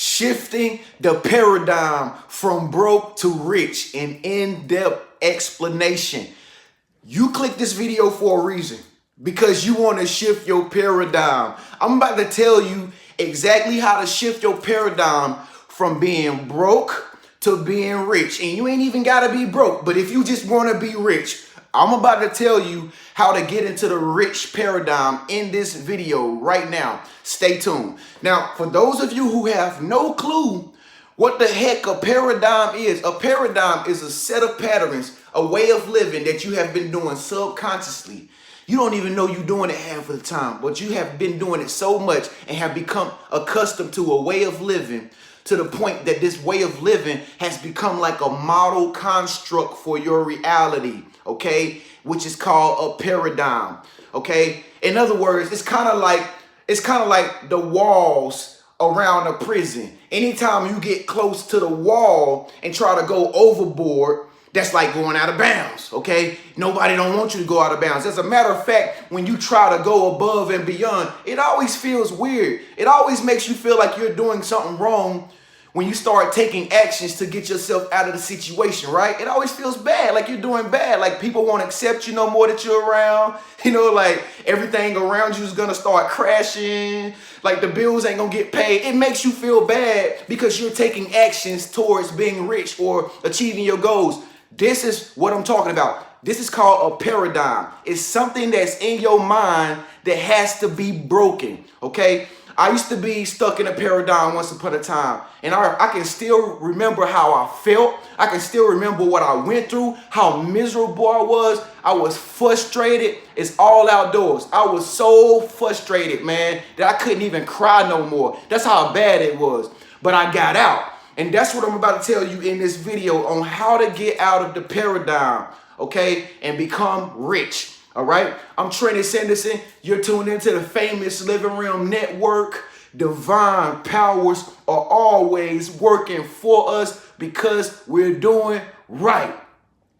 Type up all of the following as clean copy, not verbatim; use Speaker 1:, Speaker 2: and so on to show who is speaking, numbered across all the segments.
Speaker 1: Shifting the paradigm from broke to rich, an in-depth explanation. You click this video for a reason, because you want to shift your paradigm. I'm about to tell you exactly how to shift your paradigm from being broke to being rich. And you ain't even got to be broke, but if you just want to be rich, I'm about to tell you how to get into the rich paradigm in this video right now. Stay tuned. Now, for those of you who have no clue what the heck a paradigm is a set of patterns, a way of living that you have been doing subconsciously. You don't even know you're doing it half of the time, but you have been doing it so much and have become accustomed to a way of living to the point that this way of living has become like a model construct for your reality, okay? Which is called a paradigm, okay? In other words, it's kind of like the walls around a prison. Anytime you get close to the wall and try to go overboard, that's like going out of bounds, okay? Nobody don't want you to go out of bounds. As a matter of fact, when you try to go above and beyond, it always feels weird. It always makes you feel like you're doing something wrong when you start taking actions to get yourself out of the situation, right? It always feels bad, like you're doing bad. Like people won't accept you no more that you're around. You know, like everything around you is gonna start crashing. Like the bills ain't gonna get paid. It makes you feel bad because you're taking actions towards being rich or achieving your goals. This is what I'm talking about. This is called a paradigm. It's something that's in your mind that has to be broken, okay? I used to be stuck in a paradigm once upon a time, and I can still remember how I felt. I can still remember what I went through, how miserable I was. I was frustrated. It's all outdoors. I was so frustrated, man, that I couldn't even cry no more. That's how bad it was. But I got out. And that's what I'm about to tell you in this video on how to get out of the paradigm, okay, and become rich, all right? I'm Trenius Henderson. You're tuned into the famous Living Realm Network. Divine powers are always working for us because we're doing right.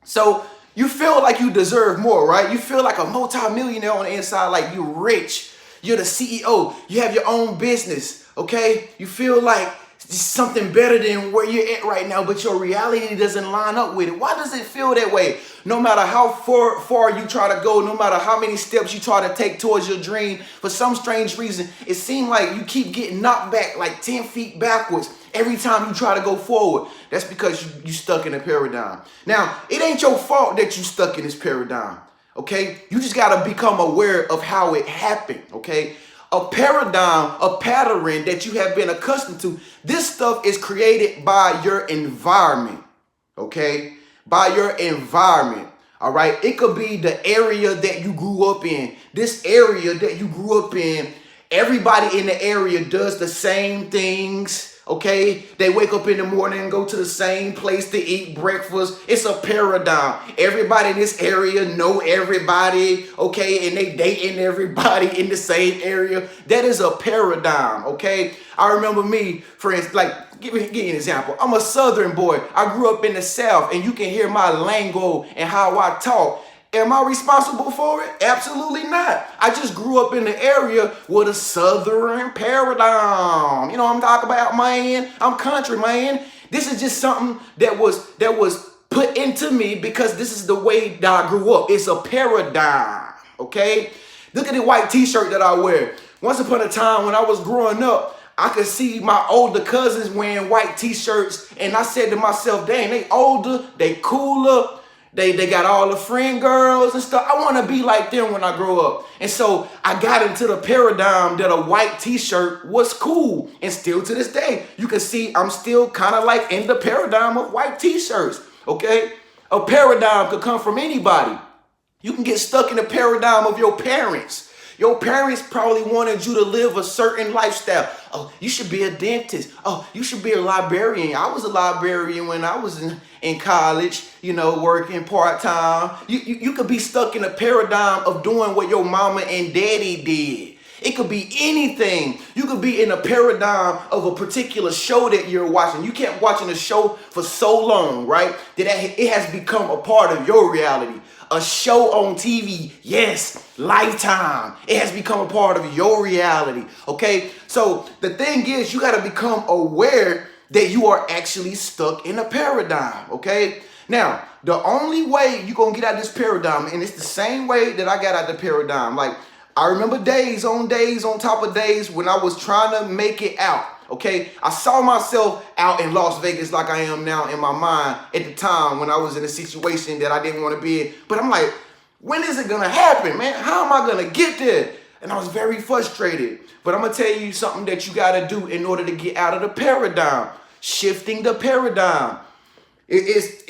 Speaker 1: So you feel like you deserve more, right? You feel like a multimillionaire on the inside, like you're rich. You're the CEO. You have your own business, okay? You feel like something better than where you're at right now, but your reality doesn't line up with it. Why does it feel that way? No matter how far you try to go, no matter how many steps you try to take towards your dream, for some strange reason, it seems like you keep getting knocked back like 10 feet backwards every time you try to go forward. That's because you stuck in a paradigm. Now, it ain't your fault that you stuck in this paradigm, okay? You just got to become aware of how it happened, okay? A paradigm, a pattern that you have been accustomed to. This stuff is created by your environment, okay? By your environment, all right? It could be the area that you grew up in. This area that you grew up in, everybody in the area does the same things, okay? They wake up in the morning and go to the same place to eat breakfast. It's a paradigm. Everybody in this area know everybody, okay? And they dating everybody in the same area. That is a paradigm, okay? I remember me, for instance, like, give you an example. I'm a Southern boy. I grew up in the South, and you can hear my lingo and how I talk. Am I responsible for it? Absolutely not. I just grew up in the area with a Southern paradigm. You know what I'm talking about, man? I'm country, man. This is just something that was put into me because this is the way that I grew up. It's a paradigm, okay? Look at the white t-shirt that I wear. Once upon a time when I was growing up, I could see my older cousins wearing white t-shirts, and I said to myself, dang, they older, they cooler, They got all the friend girls and stuff. I want to be like them when I grow up. And so I got into the paradigm that a white t-shirt was cool. And still to this day, you can see I'm still kind of like in the paradigm of white t-shirts, okay? A paradigm could come from anybody. You can get stuck in the paradigm of your parents. Your parents probably wanted you to live a certain lifestyle. Oh, you should be a dentist. Oh, you should be a librarian. I was a librarian when I was in college, you know, working part-time. You could be stuck in a paradigm of doing what your mama and daddy did. It could be anything. You could be in a paradigm of a particular show that you're watching. You kept watching a show for so long, right? That it has become a part of your reality. a show on TV. Yes, Lifetime. It has become a part of your reality, okay? So the thing is, you got to become aware that you are actually stuck in a paradigm, okay? Now, the only way you're going to get out of this paradigm, and it's the same way that I got out of the paradigm. Like, I remember days on top of days when I was trying to make it out, okay? I saw myself out in Las Vegas like I am now in my mind at the time when I was in a situation that I didn't want to be in. But I'm like, when is it going to happen, man? How am I going to get there? And I was very frustrated. But I'm going to tell you something that you got to do in order to get out of the paradigm. Shifting the paradigm.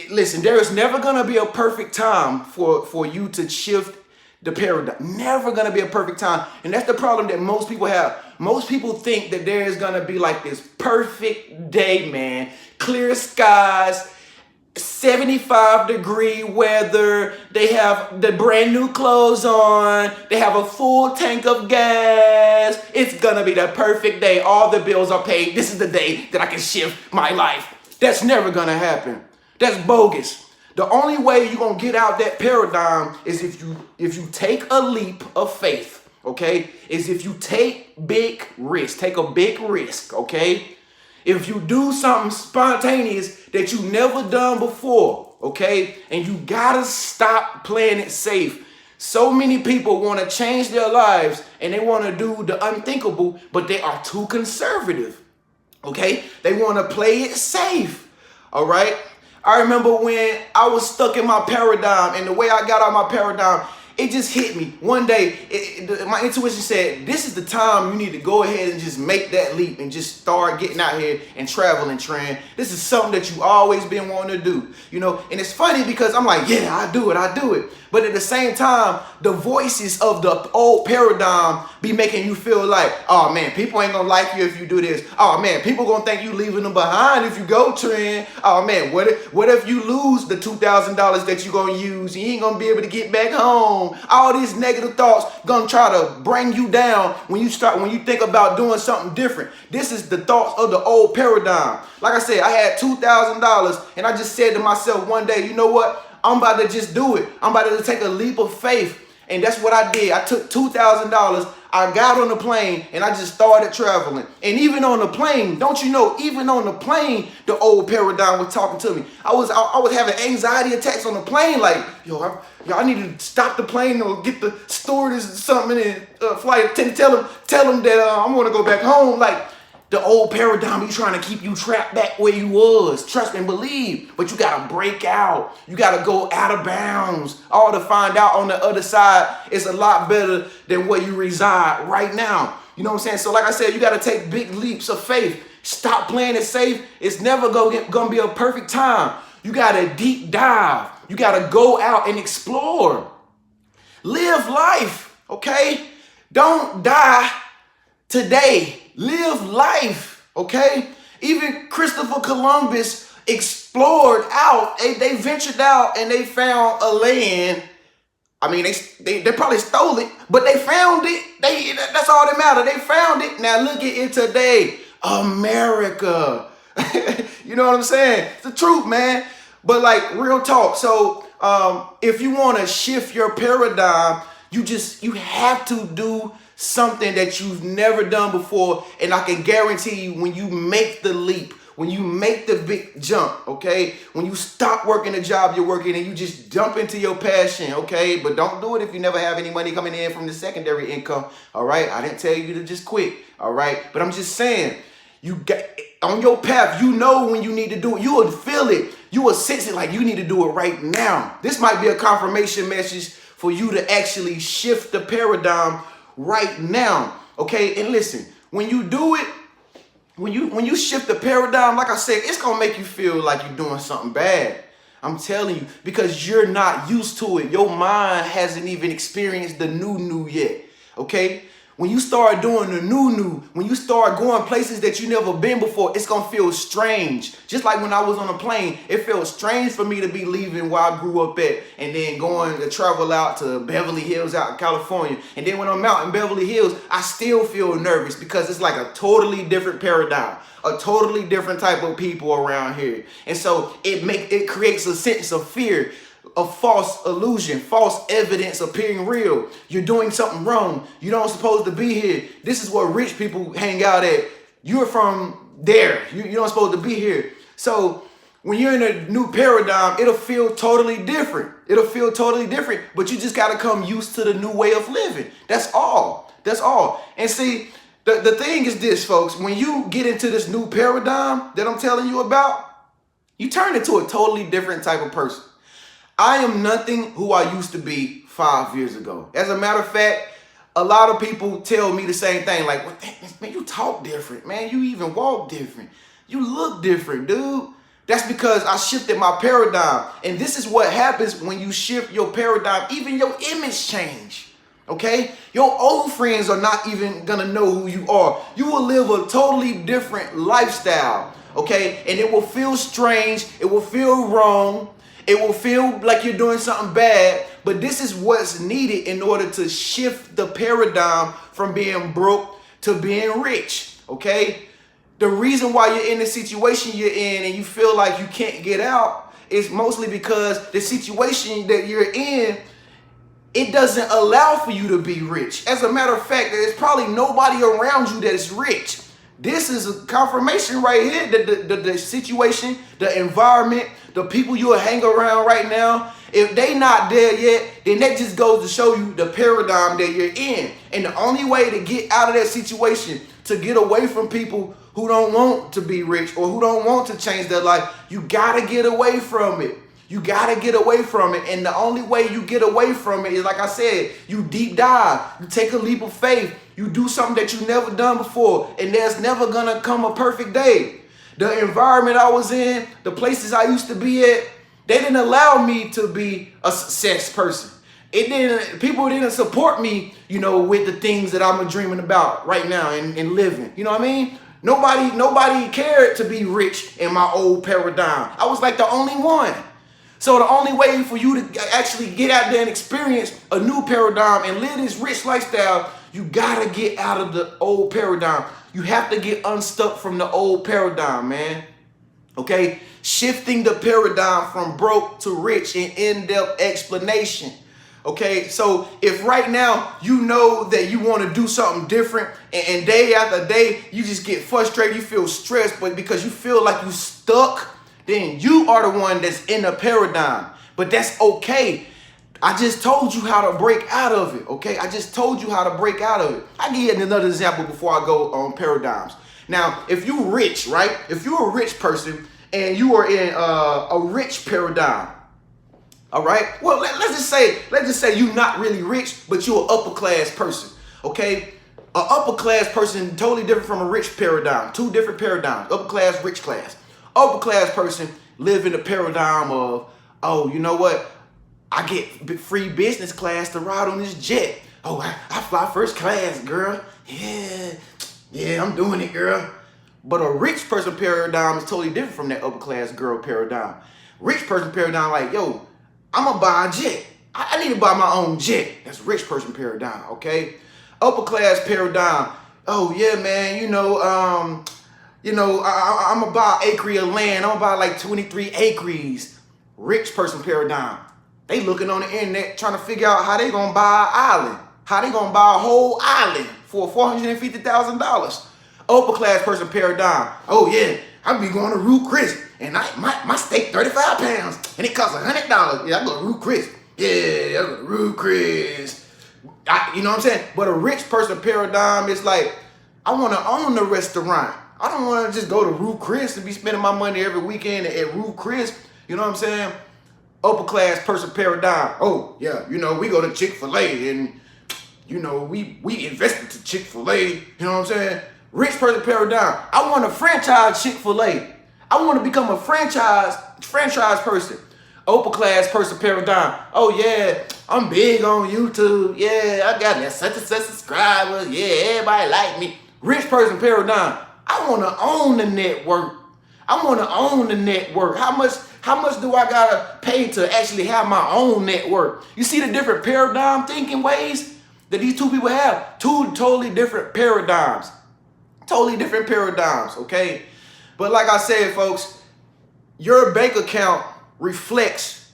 Speaker 1: Listen, there is never going to be a perfect time for you to shift the paradigm. Never going to be a perfect time. And that's the problem that most people have. Most people think that there is going to be like this perfect day, man. Clear skies, 75-degree weather. They have the brand new clothes on. They have a full tank of gas. It's going to be the perfect day. All the bills are paid. This is the day that I can shift my life. That's never going to happen. That's bogus. The only way you're going to get out that paradigm is if you take a leap of faith, okay? Is if you take big risk. Take a big risk, okay? If you do something spontaneous that you never done before, okay? And you got to stop playing it safe. So many people want to change their lives and they want to do the unthinkable, but they are too conservative, okay? They want to play it safe, all right? I remember when I was stuck in my paradigm, and the way I got out of my paradigm, it just hit me. One day, my intuition said, this is the time you need to go ahead and just make that leap and just start getting out here and traveling, Tren. This is something that you always been wanting to do, you know? And it's funny because I'm like, yeah, I do it. But at the same time, the voices of the old paradigm be making you feel like, oh man, people ain't gonna like you if you do this. Oh man, people gonna think you leaving them behind if you go, Tren. Oh man, what if you lose the $2,000 that you gonna use? You ain't gonna be able to get back home. All these negative thoughts gonna try to bring you down when you think about doing something different. This is the thoughts of the old paradigm. Like I said, I had $2,000 and I just said to myself one day, you know what? I'm about to just do it. I'm about to take a leap of faith. And that's what I did. I took $2,000. I got on the plane and I just started traveling. And even on the plane, don't you know, even on the plane, the old paradigm was talking to me. I was having anxiety attacks on the plane. Like, yo, I need to stop the plane or get the stewardess or something and flight attendant, tell them that I want to go back home. Like, the old paradigm, he's trying to keep you trapped back where you was. Trust and believe. But you got to break out. You got to go out of bounds. All to find out on the other side is a lot better than where you reside right now. You know what I'm saying? So like I said, you got to take big leaps of faith. Stop playing it safe. It's never going to be a perfect time. You got to deep dive. You got to go out and explore. Live life, okay? Don't die today. Live life, okay? Even Christopher Columbus explored out. They ventured out and they found a land. I mean, they probably stole it, but they found it. That's all that matters. They found it. Now look at it today. America. You know what I'm saying? It's the truth, man. But like real talk. So if you want to shift your paradigm, you have to do something that you've never done before. And I can guarantee you, when you make the leap, when you make the big jump, okay? When you stop working the job you're working and you just jump into your passion, okay? But don't do it if you never have any money coming in from the secondary income, all right? I didn't tell you to just quit, all right? But I'm just saying, you got on your path, you know when you need to do it. You will feel it. You will sense it like you need to do it right now. This might be a confirmation message for you to actually shift the paradigm right now, okay? And listen, when you do it, when you shift the paradigm, like I said, it's gonna make you feel like you're doing something bad. I'm telling you, because you're not used to it. Your mind hasn't even experienced the new yet, okay? When you start doing the new, when you start going places that you never been before, it's gonna feel strange. Just like when I was on a plane, it felt strange for me to be leaving where I grew up at and then going to travel out to Beverly Hills out in California. And then when I'm out in Beverly Hills, I still feel nervous because it's like a totally different paradigm, a totally different type of people around here. And so it creates a sense of fear. a false illusion, false evidence appearing real. You're doing something wrong. You don't supposed to be here. This is where rich people hang out at. You're from there. You don't supposed to be here. So when you're in a new paradigm, it'll feel totally different. It'll feel totally different, but you just got to come used to the new way of living. That's all. That's all. And see, the thing is this, folks, when you get into this new paradigm that I'm telling you about, you turn into a totally different type of person. I am nothing who I used to be 5 years ago. As a matter of fact, a lot of people tell me the same thing. Like, well, man, you talk different, man. You even walk different. You look different, dude. That's because I shifted my paradigm. And this is what happens when you shift your paradigm. Even your image change. Okay? Your old friends are not even gonna know who you are. You will live a totally different lifestyle. Okay? And it will feel strange. It will feel wrong. It will feel like you're doing something bad. But this is what's needed in order to shift the paradigm from being broke to being rich. Okay? The reason why you're in the situation you're in and you feel like you can't get out is mostly because the situation that you're in, it doesn't allow for you to be rich. As a matter of fact, there's probably nobody around you that is rich. This is a confirmation right here that the situation, the environment, the people you hang around right now, if they not there yet, then that just goes to show you the paradigm that you're in. And the only way to get out of that situation, to get away from people who don't want to be rich or who don't want to change their life, you gotta get away from it. You gotta get away from it. And the only way you get away from it is, like I said, you deep dive, you take a leap of faith, you do something that you've never done before, and there's never gonna come a perfect day. The environment I was in, the places I used to be at, they didn't allow me to be a success person. People didn't support me, with the things that I'm dreaming about right now and living. You know what I mean? Nobody cared to be rich in my old paradigm. I was like the only one. So the only way for you to actually get out there and experience a new paradigm and live this rich lifestyle, you gotta get out of the old paradigm. You have to get unstuck from the old paradigm, man. Okay? Shifting the paradigm from broke to rich in in-depth explanation. Okay, so if right now you know that you want to do something different and day after day you just get frustrated, you feel stressed, but because you feel like you stuck, then you are the one that's in a paradigm. But that's okay. I just told you how to break out of it, okay? I just told you how to break out of it. I'll give you another example before I go on paradigms. Now, if you're rich, right? If you're a rich person and you are in a rich paradigm, all right? Well, let's just say you're not really rich, but you're an upper class person, okay? An upper class person totally different from a rich paradigm. Two different paradigms, upper class, rich class. Upper class person live in the paradigm of, oh, you know what? I get free business class to ride on this jet. Oh, I fly first class, girl. Yeah, I'm doing it, girl. But a rich person paradigm is totally different from that upper class girl paradigm. Rich person paradigm like, yo, I'm gonna buy a jet. I need to buy my own jet. That's rich person paradigm, okay? Upper class paradigm. Oh yeah, man. I'm gonna buy an acre of land. I'm gonna buy like 23 acres. Rich person paradigm. They looking on the internet trying to figure out how they gonna buy an island. How they gonna buy a whole island for $450,000. Upper class person paradigm. Oh yeah, I be going to Ruth Chris. And my steak 35 pounds and it costs $100. Yeah, I go to Ruth Chris. Yeah, I go to Ruth Chris. You know what I'm saying? But a rich person paradigm is like, I want to own the restaurant. I don't want to just go to Ruth Chris and be spending my money every weekend at Ruth Chris. You know what I'm saying? Upper class person paradigm. Oh yeah, we go to Chick-fil-A and we invested to Chick-fil-A. You know what I'm saying? Rich person paradigm. I want to franchise Chick-fil-A. I want to become a franchise person. Upper class person paradigm. Oh yeah, I'm big on YouTube. Yeah, I got that such and such subscribers. Yeah, everybody like me. Rich person paradigm. I want to own the network. I want to own the network. How much do I gotta pay to actually have my own network? You see the different paradigm thinking ways that these two people have? Two totally different paradigms. Totally different paradigms, okay? But like I said, folks, your bank account reflects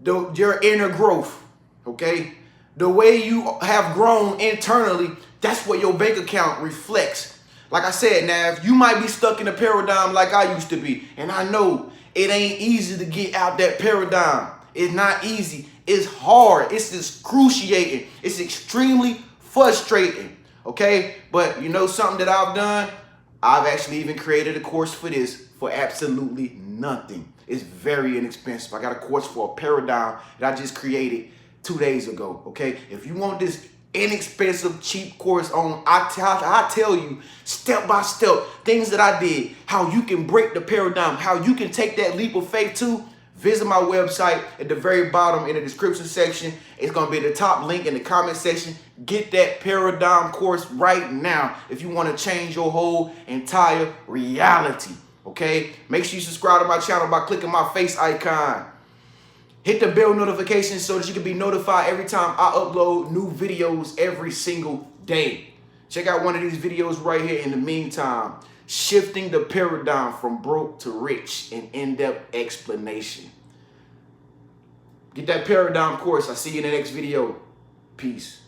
Speaker 1: your inner growth, okay? The way you have grown internally, that's what your bank account reflects. Like I said, Nav, you might be stuck in a paradigm like I used to be. And I know it ain't easy to get out that paradigm. It's not easy. It's hard. It's excruciating. It's extremely frustrating, okay? But you know something that I've done? I've actually even created a course for this for absolutely nothing. It's very inexpensive. I got a course for a paradigm that I just created 2 days ago, okay? If you want this inexpensive, cheap course on, I tell you step by step things that I did, how you can break the paradigm, how you can take that leap of faith too. Visit my website at the very bottom in the description section. It's going to be the top link in the comment section. Get that paradigm course right now if you want to change your whole entire reality, okay? Make sure you subscribe to my channel by clicking my face icon. Hit the bell notification so that you can be notified every time I upload new videos every single day. Check out one of these videos right here in the meantime. Shifting the paradigm from broke to rich, an in-depth explanation. Get that paradigm course. I'll see you in the next video. Peace.